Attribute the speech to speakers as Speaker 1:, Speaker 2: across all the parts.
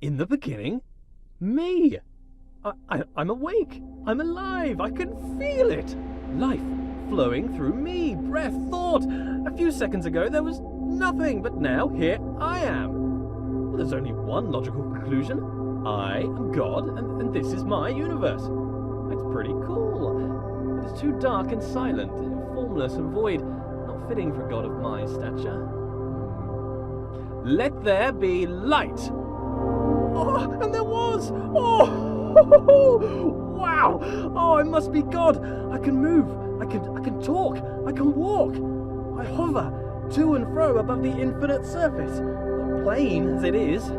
Speaker 1: In the beginning, me. I'm awake. I'm alive. I can feel it. Life flowing through me. Breath, thought. A few seconds ago there was nothing, but now here I am. Well, there's only one logical conclusion. I am God, and this is my universe. It's pretty cool. But it's too dark and silent, formless and void, not fitting for a god of my stature. Let there be light. Oh, and there was. Oh, wow. Oh, I must be God. I can move. I can talk. I can walk. I hover to and fro above the infinite surface, plain as it is.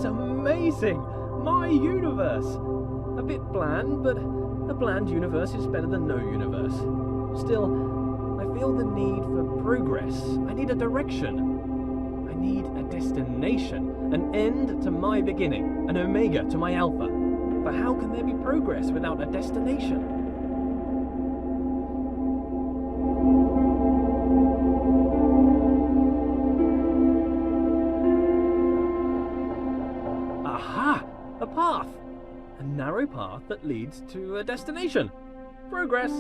Speaker 1: Amazing! My universe! A bit bland, but a bland universe is better than no universe. Still, I feel the need for progress. I need a direction. I need a destination. An end to my beginning. An omega to my alpha. But how can there be progress without a destination? Aha! A path! A narrow path that leads to a destination. Progress!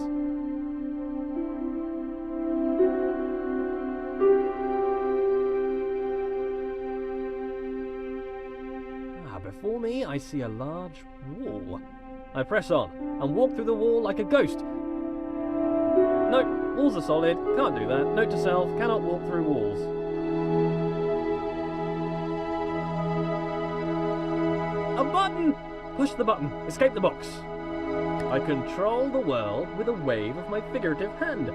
Speaker 1: Before me I see a large wall. I press on and walk through the wall like a ghost. No, walls are solid, can't do that. Note to self, cannot walk through walls. A button! Push the button. Escape the box. I control the world with a wave of my figurative hand.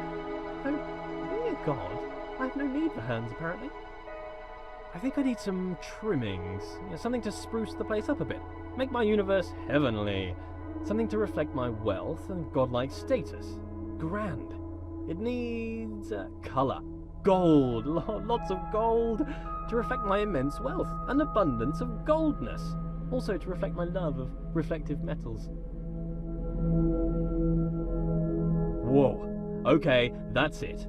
Speaker 1: Though, being a god, I have no need for hands, apparently. I think I need some trimmings. Something to spruce the place up a bit. Make my universe heavenly. Something to reflect my wealth and godlike status. Grand. It needs colour. Gold. Lots of gold. To reflect my immense wealth. An abundance of goldness. Also to reflect my love of reflective metals. Whoa. Okay, that's it.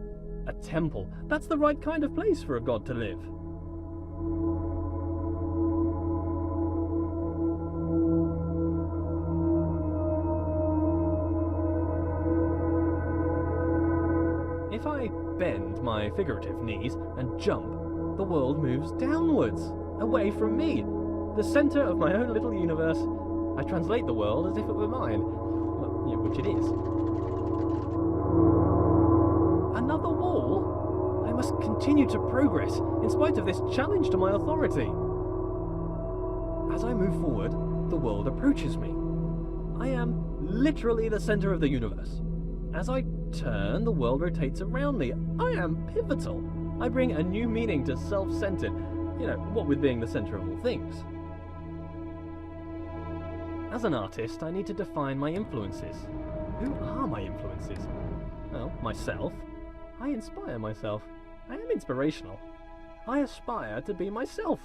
Speaker 1: A temple. That's the right kind of place for a god to live. If I bend my figurative knees and jump, the world moves downwards, away from me. The centre of my own little universe. I translate the world as if it were mine. Well, yeah, which it is. Another wall? I must continue to progress, in spite of this challenge to my authority. As I move forward, the world approaches me. I am literally the centre of the universe. As I turn, the world rotates around me. I am pivotal. I bring a new meaning to self-centered. What with being the centre of all things. As an artist, I need to define my influences. Who are my influences? Well, myself. I inspire myself. I am inspirational. I aspire to be myself.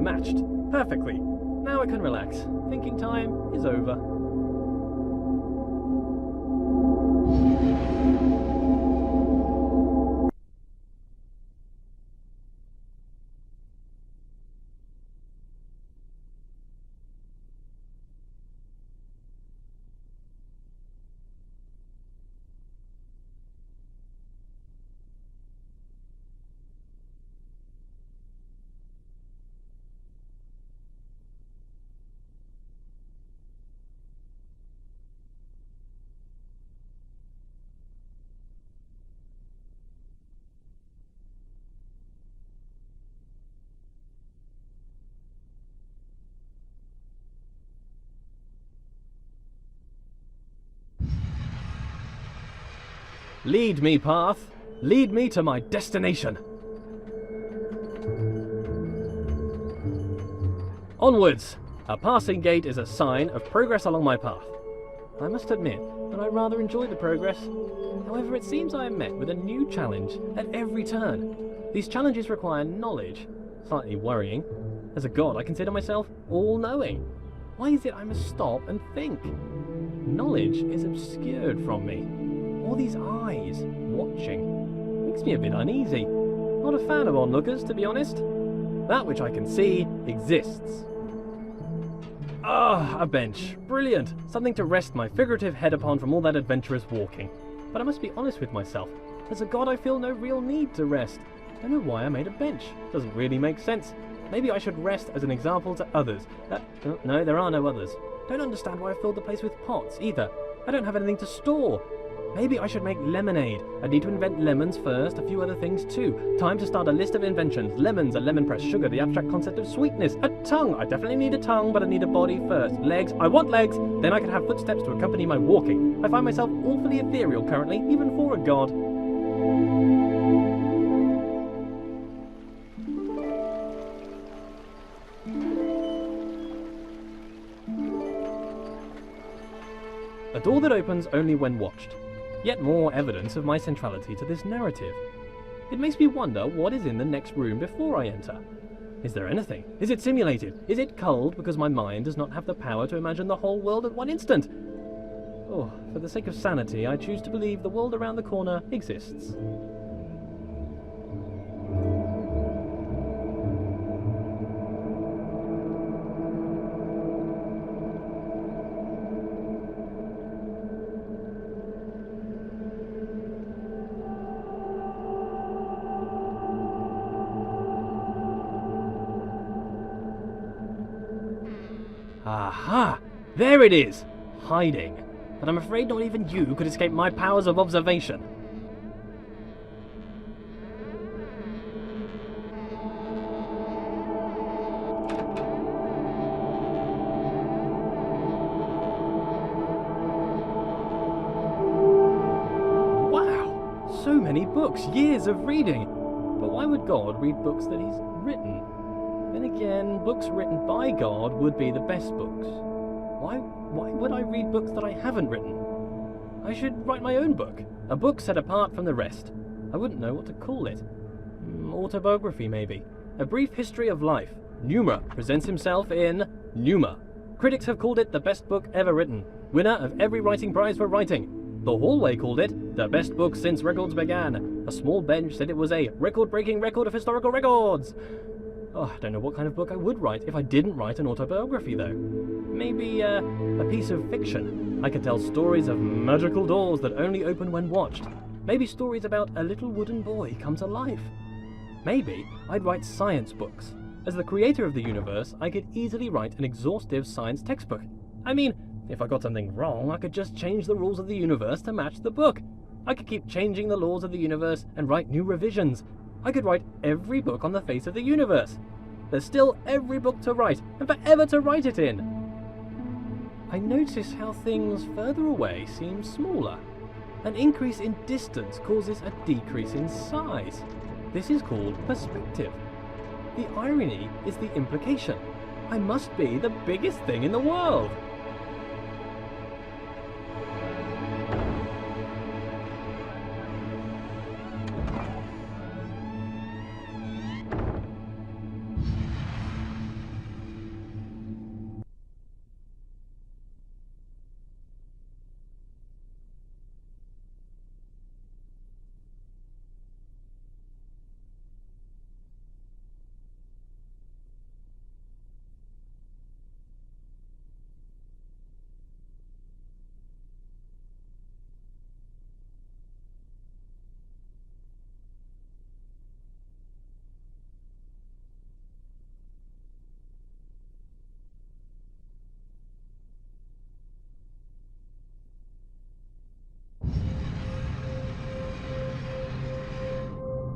Speaker 1: Matched. Perfectly. Now I can relax. Thinking time is over. Lead me, path. Lead me to my destination. Onwards! A passing gate is a sign of progress along my path. I must admit that I rather enjoy the progress. However, it seems I am met with a new challenge at every turn. These challenges require knowledge. Slightly worrying. As a god, I consider myself all-knowing. Why is it I must stop and think? Knowledge is obscured from me. All these eyes, watching, makes me a bit uneasy. Not a fan of onlookers, to be honest. That which I can see exists. Ah, a bench. Brilliant. Something to rest my figurative head upon from all that adventurous walking. But I must be honest with myself. As a god, I feel no real need to rest. I don't know why I made a bench. Doesn't really make sense. Maybe I should rest as an example to others. No, there are no others. Don't understand why I filled the place with pots, either. I don't have anything to store. Maybe I should make lemonade. I need to invent lemons first, a few other things too. Time to start a list of inventions. Lemons, a lemon press, sugar, the abstract concept of sweetness. A tongue. I definitely need a tongue, but I need a body first. Legs. I want legs. Then I can have footsteps to accompany my walking. I find myself awfully ethereal currently, even for a god. A door that opens only when watched. Yet more evidence of my centrality to this narrative. It makes me wonder what is in the next room before I enter. Is there anything? Is it simulated? Is it culled because my mind does not have the power to imagine the whole world at one instant? Oh, for the sake of sanity, I choose to believe the world around the corner exists. Aha! There it is! Hiding. But I'm afraid not even you could escape my powers of observation. Wow! So many books, years of reading. But why would God read books that he's written? Then again, books written by God would be the best books. Why would I read books that I haven't written? I should write my own book. A book set apart from the rest. I wouldn't know what to call it. Autobiography, maybe. A brief history of life. Pneuma presents himself in Pneuma. Critics have called it the best book ever written. Winner of every writing prize for writing. The Hallway called it the best book since records began. A small bench said it was a record-breaking record of historical records. Oh, I don't know what kind of book I would write if I didn't write an autobiography, though. Maybe a piece of fiction. I could tell stories of magical doors that only open when watched. Maybe stories about a little wooden boy come to life. Maybe I'd write science books. As the creator of the universe, I could easily write an exhaustive science textbook. I mean, if I got something wrong, I could just change the rules of the universe to match the book. I could keep changing the laws of the universe and write new revisions. I could write every book on the face of the universe. There's still every book to write, and forever to write it in. I notice how things further away seem smaller. An increase in distance causes a decrease in size. This is called perspective. The irony is the implication. I must be the biggest thing in the world.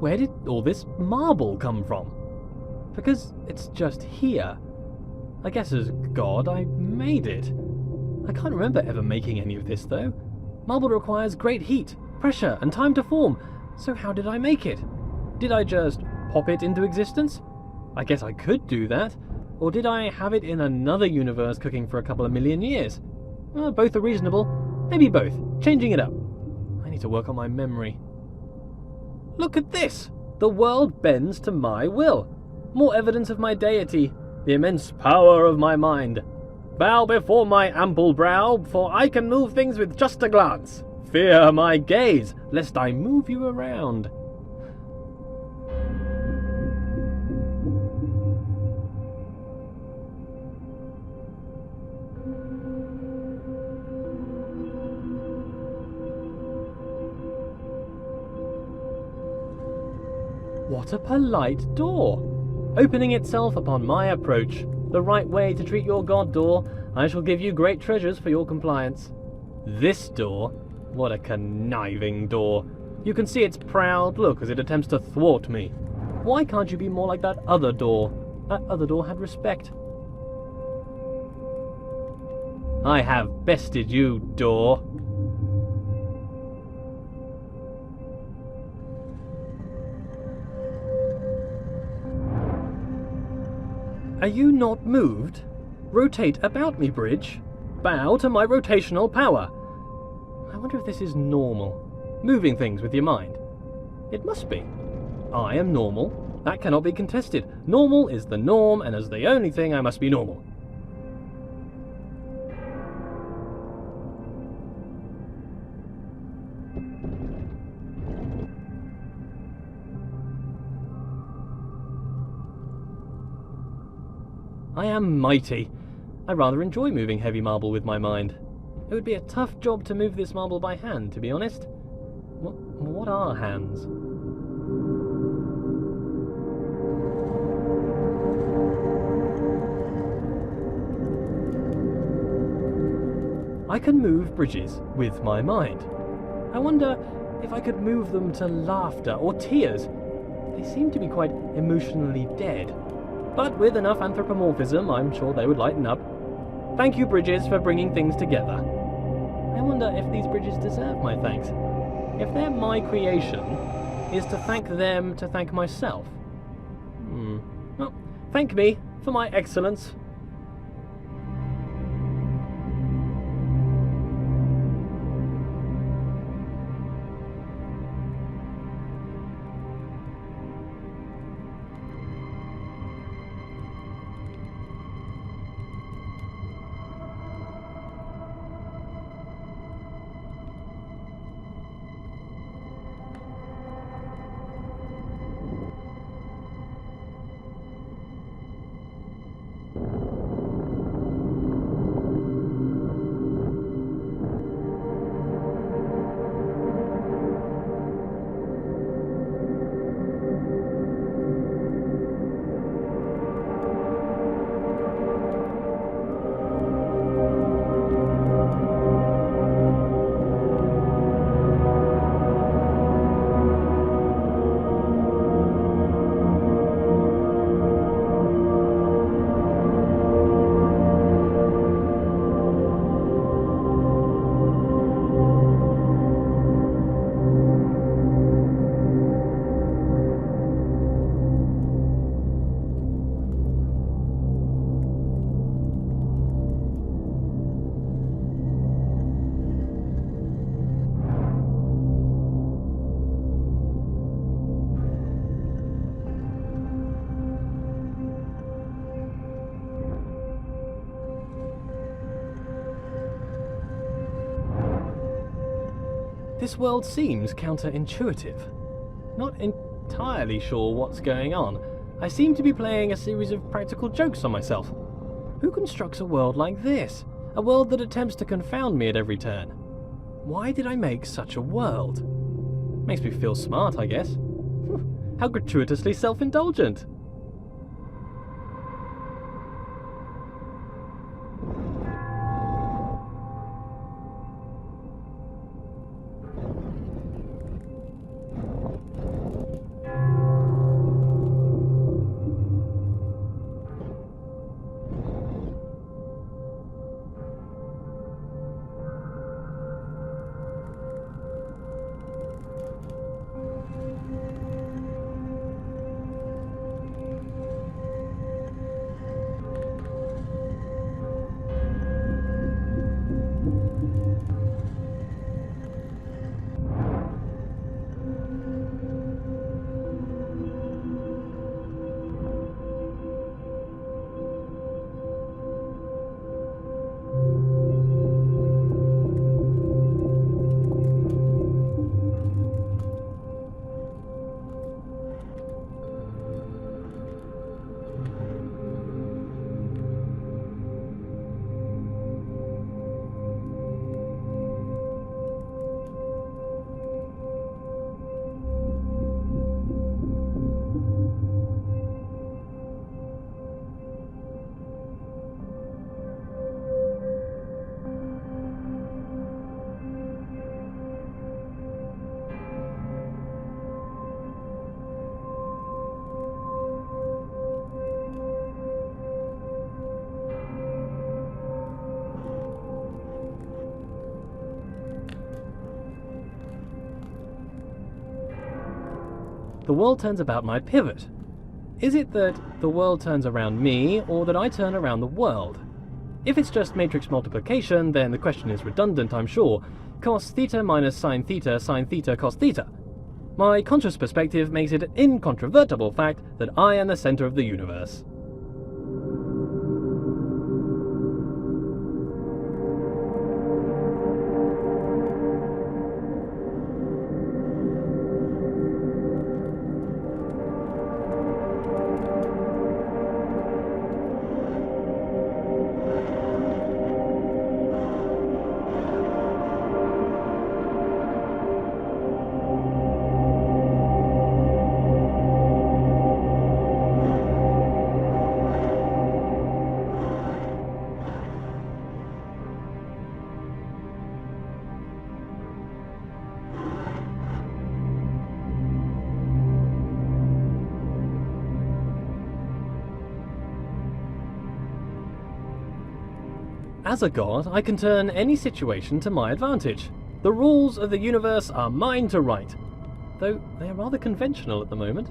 Speaker 1: Where did all this marble come from? Because it's just here. I guess as God, I made it. I can't remember ever making any of this, though. Marble requires great heat, pressure, and time to form, so how did I make it? Did I just pop it into existence? I guess I could do that. Or did I have it in another universe cooking for a couple of million years? Both are reasonable. Maybe both. Changing it up. I need to work on my memory. Look at this! The world bends to my will. More evidence of my deity, the immense power of my mind. Bow before my ample brow, for I can move things with just a glance. Fear my gaze, lest I move you around. What a polite door! Opening itself upon my approach. The right way to treat your god, door. I shall give you great treasures for your compliance. This door? What a conniving door. You can see its proud look as it attempts to thwart me. Why can't you be more like that other door? That other door had respect. I have bested you, door. Are you not moved? Rotate about me, bridge. Bow to my rotational power. I wonder if this is normal. Moving things with your mind. It must be. I am normal. That cannot be contested. Normal is the norm, and as the only thing, I must be normal. I am mighty. I rather enjoy moving heavy marble with my mind. It would be a tough job to move this marble by hand, to be honest. What are hands? I can move bridges with my mind. I wonder if I could move them to laughter or tears. They seem to be quite emotionally dead. But with enough anthropomorphism, I'm sure they would lighten up. Thank you, bridges, for bringing things together. I wonder if these bridges deserve my thanks. If they're my creation, is to thank them to thank myself? Well, thank me for my excellence. This world seems counterintuitive. Not entirely sure what's going on. I seem to be playing a series of practical jokes on myself. Who constructs a world like this? A world that attempts to confound me at every turn. Why did I make such a world? Makes me feel smart, I guess. How gratuitously self-indulgent. The world turns about my pivot. Is it that the world turns around me, or that I turn around the world? If it's just matrix multiplication, then the question is redundant, I'm sure. Cos theta minus sine theta cos theta. My conscious perspective makes it an incontrovertible fact that I am the center of the universe. As a god, I can turn any situation to my advantage. The rules of the universe are mine to write, though they are rather conventional at the moment.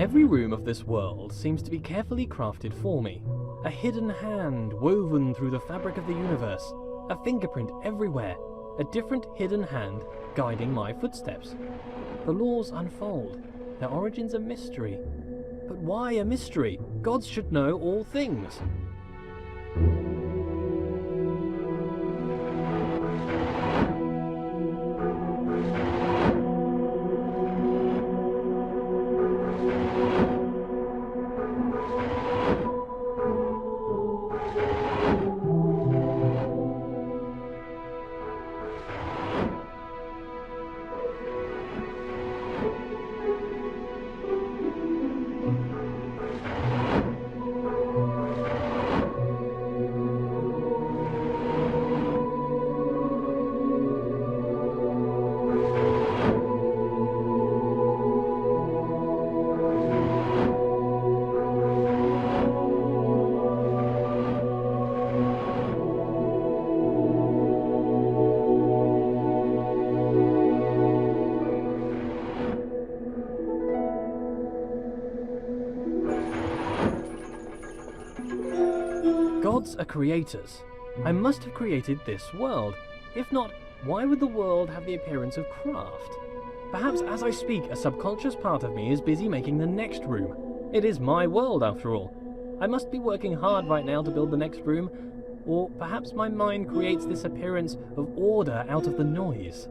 Speaker 1: Every room of this world seems to be carefully crafted for me. A hidden hand woven through the fabric of the universe. A fingerprint everywhere. A different hidden hand guiding my footsteps. The laws unfold. Their origins a mystery. But why a mystery? Gods should know all things. Gods are creators. I must have created this world. If not, why would the world have the appearance of craft? Perhaps as I speak, a subconscious part of me is busy making the next room. It is my world, after all. I must be working hard right now to build the next room, or perhaps my mind creates this appearance of order out of the noise.